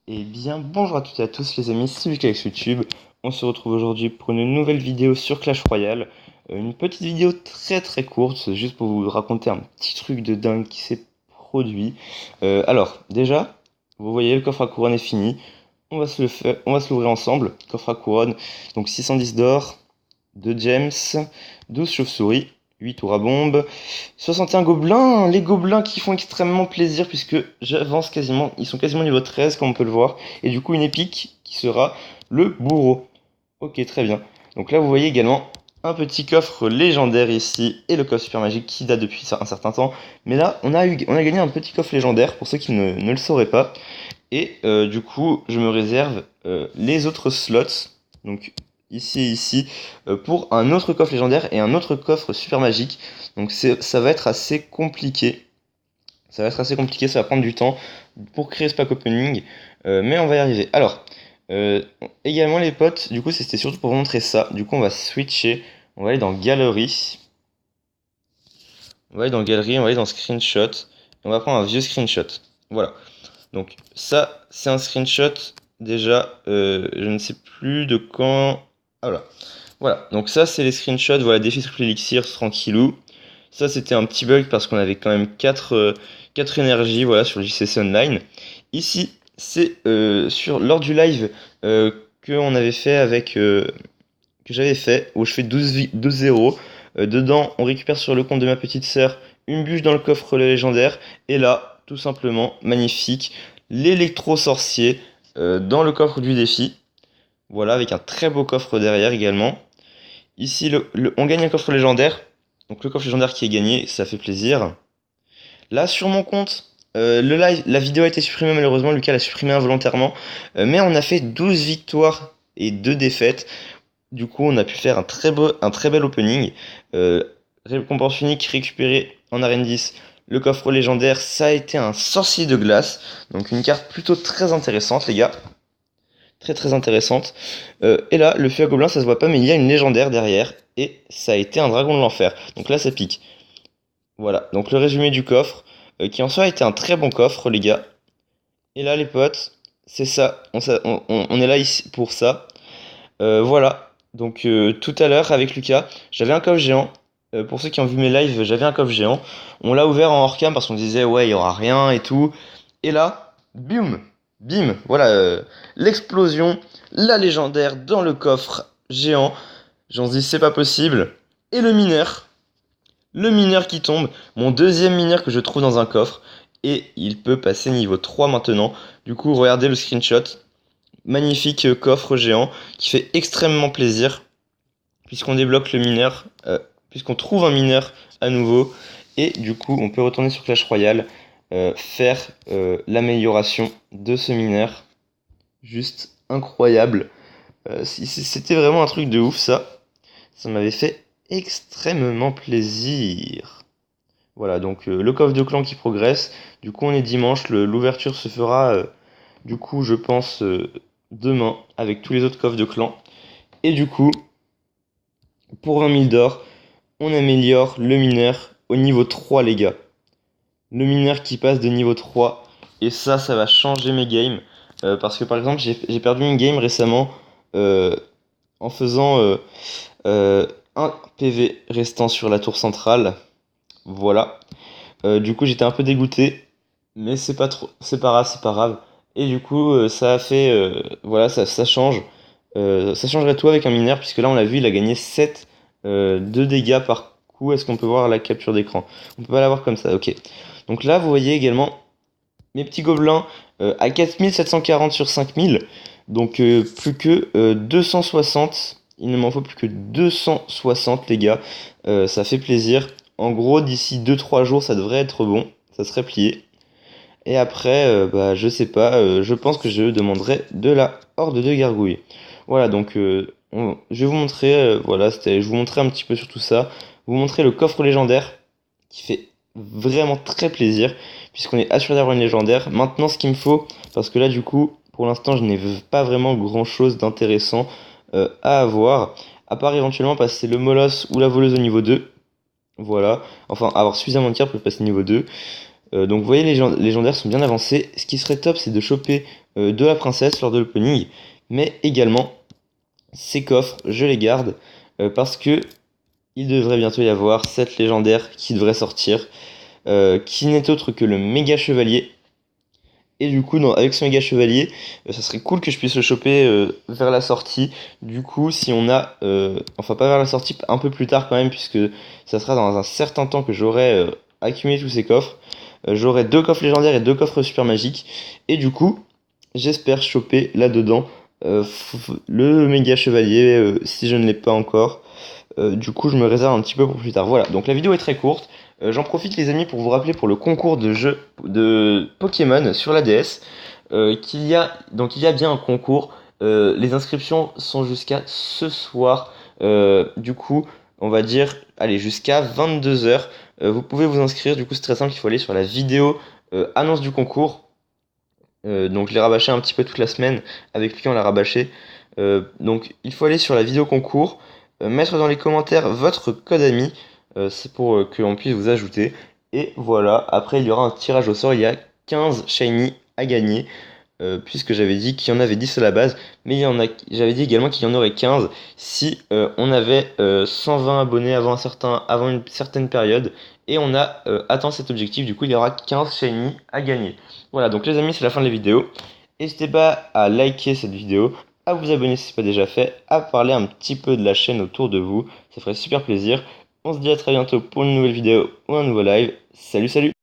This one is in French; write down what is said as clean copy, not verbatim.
Eh bien, bonjour à toutes et à tous les amis, c'est Lucas avec YouTube. On se retrouve aujourd'hui pour une nouvelle vidéo sur Clash Royale. Une petite vidéo très courte, c'est juste pour vous raconter un petit truc de dingue qui s'est produit. Alors, déjà, vous voyez, le coffre à couronne est fini. On va se l'ouvrir ensemble. Coffre à couronne, donc 610 d'or, 2 gems, 12 chauves-souris, 8 tours à bombe, 61 gobelins, les gobelins qui font extrêmement plaisir puisque j'avance quasiment, ils sont quasiment niveau 13 comme on peut le voir, et du coup une épique qui sera le bourreau. Ok, très bien. Donc là vous voyez également un petit coffre légendaire ici et le coffre super magique qui date depuis un certain temps. Mais là on a gagné un petit coffre légendaire pour ceux qui ne le sauraient pas. Et du coup, je me réserve les autres slots, donc ici et ici, pour un autre coffre légendaire et un autre coffre super magique. Donc ça va être assez compliqué. Ça va être assez compliqué, ça va prendre du temps pour créer ce pack opening, mais on va y arriver. Alors, euh, également les potes, du coup c'était surtout pour vous montrer ça. Du coup on va switcher, on va aller dans Galerie, on va aller dans Galerie, on va aller dans Screenshot, et on va prendre un vieux screenshot. Voilà. Donc ça, c'est un screenshot déjà, je ne sais plus de quand. Ah voilà. Voilà, donc ça c'est les screenshots, voilà, défi triple élixir, tranquillou. Ça c'était un petit bug parce qu'on avait quand même 4 énergies voilà, sur le JCC Online. Ici, c'est lors du live que on avait fait avec, que j'avais fait, où je fais 12-0. Dedans, on récupère sur le compte de ma petite sœur une bûche dans le coffre légendaire. Et là, tout simplement, magnifique, l'électro-sorcier dans le coffre du défi. Voilà, avec un très beau coffre derrière également. Ici, on gagne un coffre légendaire. Donc le coffre légendaire qui est gagné, ça fait plaisir. Là, sur mon compte, le live, la vidéo a été supprimée malheureusement. Lucas l'a supprimée involontairement. Mais on a fait 12 victoires et 2 défaites. Du coup, on a pu faire un très bel opening. Euh, Récompense unique récupérée en arène 10. Le coffre légendaire, ça a été un sorcier de glace. Donc une carte plutôt très intéressante, les gars. Très intéressante. Et là, le feu à gobelin, ça se voit pas, mais il y a une légendaire derrière. Et ça a été un dragon de l'enfer. Donc là, ça pique. Voilà, donc le résumé du coffre. Qui en soi a été un très bon coffre, les gars. Et là, les potes, c'est ça. On est là ici pour ça. Voilà, donc tout à l'heure avec Lucas, j'avais un coffre géant. Pour ceux qui ont vu mes lives, j'avais un coffre géant. On l'a ouvert en hors cam parce qu'on disait ouais, il y aura rien et tout. Et là, bim, voilà, l'explosion, la légendaire dans le coffre géant. J'en dis c'est pas possible. Et le mineur qui tombe, mon deuxième mineur que je trouve dans un coffre. Et il peut passer niveau 3 maintenant. Du coup, regardez le screenshot. Magnifique coffre géant qui fait extrêmement plaisir puisqu'on débloque le mineur, puisqu'on trouve un mineur à nouveau et du coup on peut retourner sur Clash Royale, faire l'amélioration de ce mineur. Juste incroyable. C'était vraiment un truc de ouf ça. Ça m'avait fait extrêmement plaisir. Voilà, donc le coffre de clan qui progresse. Du coup on est dimanche, l'ouverture se fera du coup je pense demain avec tous les autres coffres de clan. Et du coup, pour 20 000 d'or, on améliore le mineur au niveau 3, les gars. Le mineur qui passe de niveau 3. Et ça va changer mes games. Parce que par exemple, j'ai perdu une game récemment euh, en faisant 1 PV restant sur la tour centrale. Voilà. Du coup, j'étais un peu dégoûté. Mais c'est pas trop, c'est pas grave, c'est pas grave. Et du coup, ça a fait, voilà, ça change. Ça changerait tout avec un mineur, puisque là, on l'a vu, il a gagné 7 de dégâts par coup. Est-ce qu'on peut voir la capture d'écran? On peut pas la voir comme ça, ok. Donc là, vous voyez également mes petits gobelins à 4740 sur 5000. Donc plus que 260. Il ne m'en faut plus que 260, les gars. Ça fait plaisir. En gros, d'ici 2-3 jours, ça devrait être bon. Ça serait plié. Et après, bah, je sais pas, je pense que je demanderai de la horde de gargouilles. Voilà, donc je vais vous montrer, voilà, je vous montrer un petit peu sur tout ça. Vous montrer le coffre légendaire qui fait vraiment très plaisir puisqu'on est assuré d'avoir une légendaire. Maintenant, ce qu'il me faut, parce que là, du coup, pour l'instant, je n'ai pas vraiment grand chose d'intéressant à avoir, à part éventuellement passer le molosse ou la voleuse au niveau 2. Voilà, enfin, avoir suffisamment de cartes pour passer niveau 2. Donc vous voyez, les légendaires sont bien avancés. Ce qui serait top, c'est de choper de la princesse lors de l'opening, mais également ces coffres, je les garde parce que il devrait bientôt y avoir 7 légendaires qui devraient sortir, qui n'est autre que le méga chevalier. Et du coup, avec ce méga chevalier, ça serait cool que je puisse le choper vers la sortie. Du coup, si on a, enfin pas vers la sortie, un peu plus tard quand même, puisque ça sera dans un certain temps que j'aurai accumulé tous ces coffres. J'aurai 2 coffres légendaires et 2 coffres super magiques. Et du coup, j'espère choper là-dedans le méga chevalier si je ne l'ai pas encore. Du coup, je me réserve un petit peu pour plus tard. Voilà, donc la vidéo est très courte. J'en profite, les amis, pour vous rappeler pour le concours de jeu de Pokémon sur la DS il y a bien un concours. Les inscriptions sont jusqu'à ce soir. Du coup, on va dire, allez, jusqu'à 22 h. Vous pouvez vous inscrire. Du coup, c'est très simple. Il faut aller sur la vidéo annonce du concours. Donc, je l'ai rabâché un petit peu toute la semaine. Avec qui on l'a rabâché. Donc, il faut aller sur la vidéo concours, mettre dans les commentaires votre code ami. C'est pour qu'on puisse vous ajouter. Et voilà, après il y aura un tirage au sort, il y a 15 shiny à gagner, puisque j'avais dit qu'il y en avait 10 à la base, mais j'avais dit également qu'il y en aurait 15 si on avait 120 abonnés avant une certaine période, et on a atteint cet objectif, du coup il y aura 15 shiny à gagner. Voilà, donc les amis, c'est la fin de la vidéo. N'hésitez pas à liker cette vidéo, à vous abonner si ce n'est pas déjà fait, à parler un petit peu de la chaîne autour de vous, ça ferait super plaisir. On se dit à très bientôt pour une nouvelle vidéo ou un nouveau live. Salut, salut!